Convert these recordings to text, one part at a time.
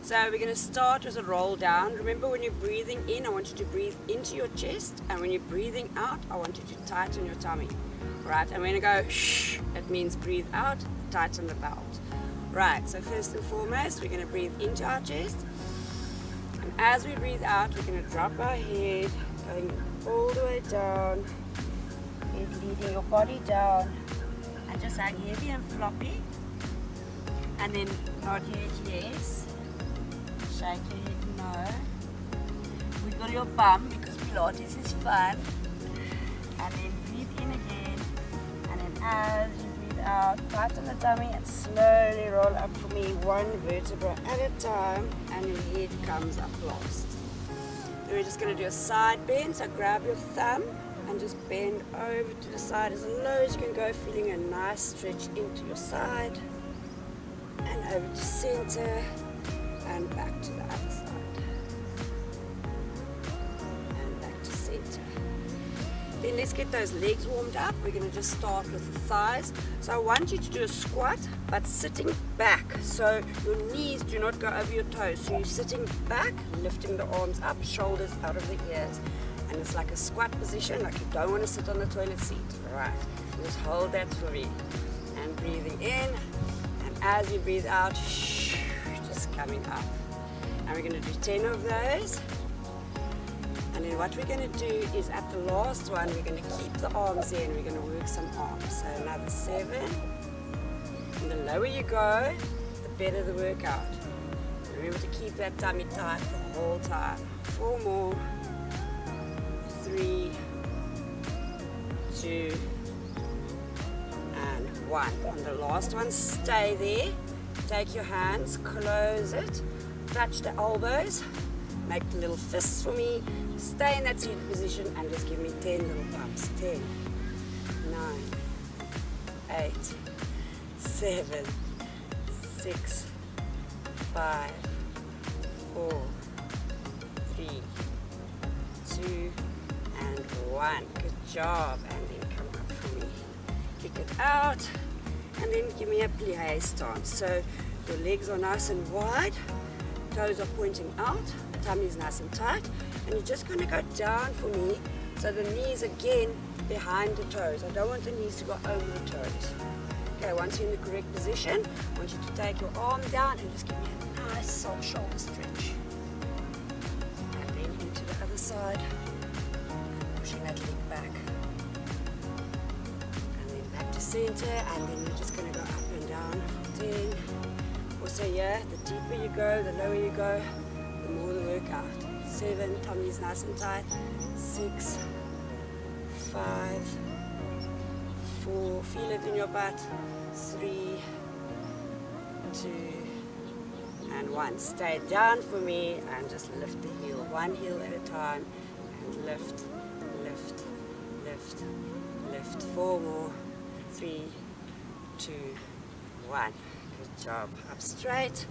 So we're going to start with a roll down. Remember, when you're breathing in, I want you to breathe into your chest, and when you're breathing out, I want you to tighten your tummy. Right, and when I go shh, it means breathe out, tighten the belt. Right, so first and foremost, we're going to breathe into our chest, and as we breathe out, we're going to drop our head, going all the way down, head leading your body down, and just hang heavy and floppy, and then nod your head yes, shake your head no, wiggle your bum because Pilates is fun, and then breathe in again, and then as you breathe out, tighten the tummy and slowly roll up for me, one vertebra at a time, and your head comes up last. Then we're just going to do a side bend, so grab your thumb and just bend over to the side as low as you can go, feeling a nice stretch into your side, and over to center, and back to the other side, and back to center. Then let's get those legs warmed up. We're going to just start with the thighs. So I want you to do a squat, but sitting back, so your knees do not go over your toes. So you're sitting back, lifting the arms up, shoulders out of the ears, and it's like a squat position, like you don't want to sit on the toilet seat. Right, just hold that for me, and breathing in, and as you breathe out, shh, just coming up. And we're going to do 10 of those. And then what we're going to do is at the last one, we're going to keep the arms in. We're going to work some arms. So another 7. And the lower you go, the better the workout. Remember to keep that tummy tight the whole time. 4 more. 3, 2, and 1. On the last one, stay there. Take your hands, close it, touch the elbows, make the little fists for me, stay in that seated position, and just give me 10 little pumps. 10, 9, 8, 7, 6, 5, 4, 3, 2, and 1. Good job. And then come up for me. Kick it out, and then give me a plie stance. So your legs are nice and wide, toes are pointing out, tummy is nice and tight, and you're just going to go down for me, so the knees again behind the toes. I don't want the knees to go over the toes. Okay, once you're in the correct position, I want you to take your arm down and just give me a nice soft shoulder stretch. And then into the other side, pushing that leg back. And then back to center, and then you're just going to go up and down for 10. Also, yeah, the deeper you go, the lower you go, the more the workout. 7, tummy is nice and tight. 6, 5, 4, feel it in your butt. 3, 2, and 1. Stay down for me and just lift the heel, one heel at a time, and lift, lift, lift, lift. 4 more. 3, 2, 1. Good job. Up straight,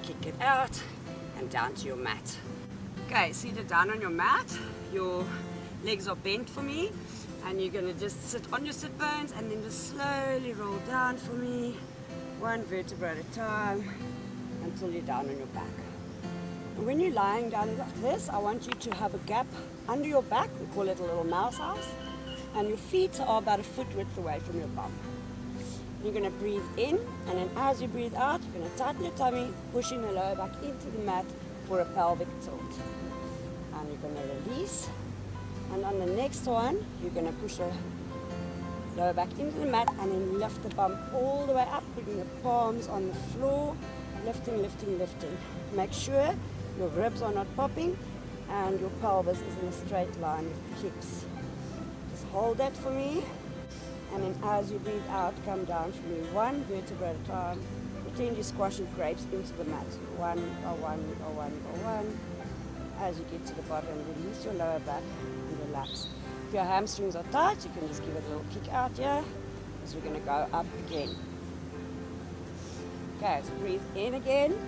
kick it out, and down to your mat. Okay, seated down on your mat, your legs are bent for me, and you're going to just sit on your sit bones and then just slowly roll down for me, one vertebra at a time, until you're down on your back. And when you're lying down like this, I want you to have a gap under your back. We call it a little mouse house, and your feet are about a foot width away from your bum. You're going to breathe in, and then as you breathe out, you're going to tighten your tummy, pushing the lower back into the mat for a pelvic tilt. And you're going to release, and on the next one, you're going to push the lower back into the mat, and then lift the bum all the way up, putting the palms on the floor, lifting, lifting, lifting. Make sure your ribs are not popping, and your pelvis is in a straight line with the hips. Just hold that for me. And then as you breathe out, come down for me, one vertebra at a time. Pretend you're squashing grapes into the mat. 1 or 1 or 1 or 1. As you get to the bottom, release your lower back and relax. If your hamstrings are tight, you can just give it a little kick out here, because we're going to go up again. Okay, so breathe in again.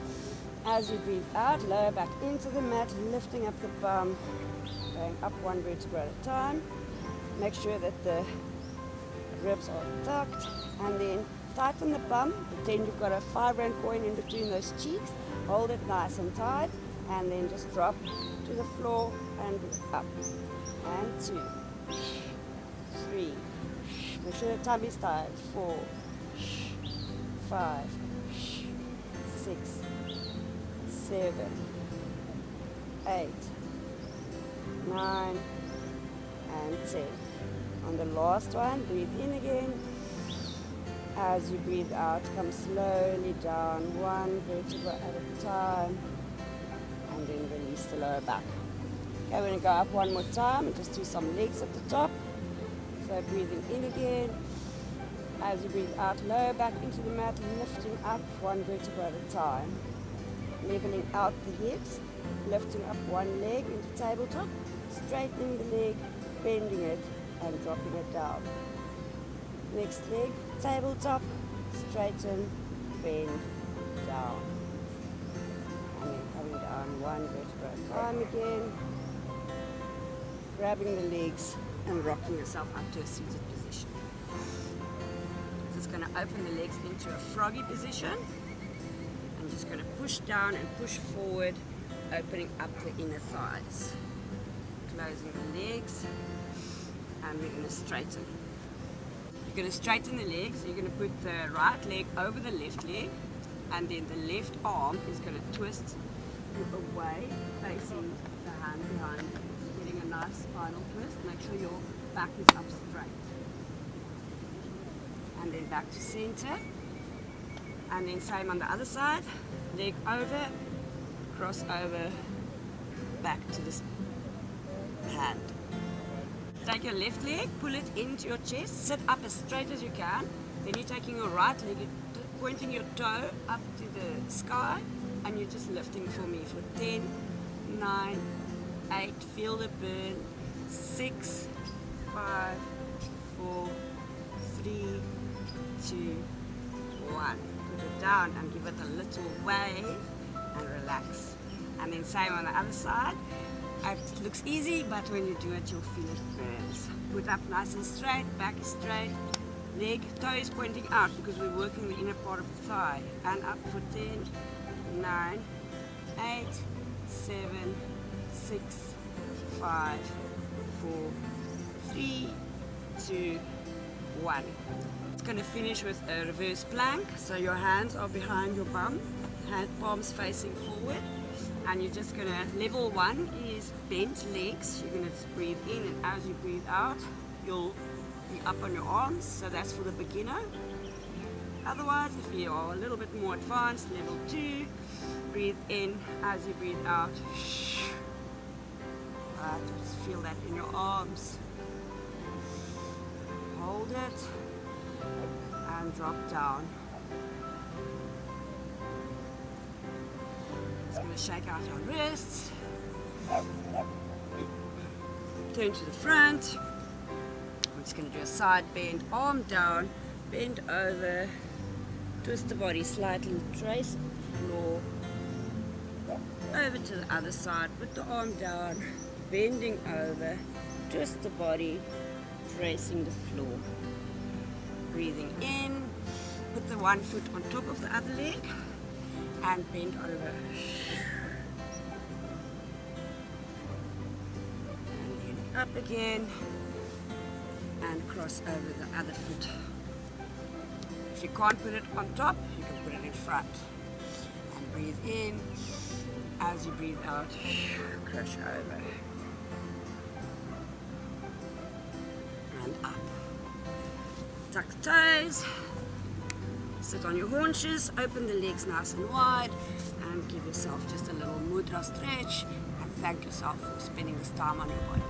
As you breathe out, lower back into the mat, lifting up the bum, going up one vertebra at a time. Make sure that the ribs are tucked, and then tighten the bum. Pretend you've got a 5 rand coin in between those cheeks, Hold it nice and tight, and then just drop to the floor and up. And 2, 3, make sure the tummy's tight. 4, 5, 6, 7, 8, 9, and 10. On the last one, breathe in again. As you breathe out, come slowly down, one vertebra at a time, and then release the lower back. Okay, we're going to go up one more time and just do some legs at the top. So breathing in again. As you breathe out, lower back into the mat, lifting up one vertebra at a time. Leveling out the hips, lifting up one leg into tabletop, straightening the leg, bending it, and dropping it down. Next leg, tabletop, straighten, bend, down. And then coming down one vertebra at a time again. Grabbing the legs and rocking yourself up to a seated position. Just going to open the legs into a froggy position. I'm just going to push down and push forward, opening up the inner thighs. Closing the legs, and we're going to straighten. You're going to straighten the legs. You're going to put the right leg over the left leg, and then the left arm is going to twist you away, facing the hand behind you. Getting a nice spinal twist. Make sure your back is up straight. And then back to center. And then same on the other side. Leg over, cross over, back to this hand. Take your left leg, pull it into your chest, sit up as straight as you can. Then you're taking your right leg, pointing your toe up to the sky, and you're just lifting for me for 10, 9, 8, feel the burn, 6, 5, 4, 3, 2, 1. Put it down and give it a little wave and relax. And then same on the other side. It looks easy, but when you do it, you'll feel it burns. Put up nice and straight, back is straight, leg, toe is pointing out because we're working the inner part of the thigh. And up for 10, 9, 8, 7, 6, 5, 4, 3, 2, 1. It's going to finish with a reverse plank. So your hands are behind your bum, hand palms facing forward. And you're just going to, level 1 is bent legs. You're going to breathe in, and as you breathe out, you'll be up on your arms. So that's for the beginner. Otherwise, if you are a little bit more advanced, level 2, breathe in, as you breathe out. Just feel that in your arms. Hold it and drop down. Just going to shake out our wrists. Turn to the front. I'm just going to do a side bend, arm down, bend over, twist the body slightly, trace the floor, over to the other side, put the arm down, bending over, twist the body, tracing the floor. Breathing in, put the one foot on top of the other leg, and bend over. And then up again, and cross over the other foot. If you can't put it on top, you can put it in front. And breathe in. As you breathe out, crush over. And up. Tuck the toes. Sit on your haunches, open the legs nice and wide, and give yourself just a little mudra stretch, and thank yourself for spending this time on your body.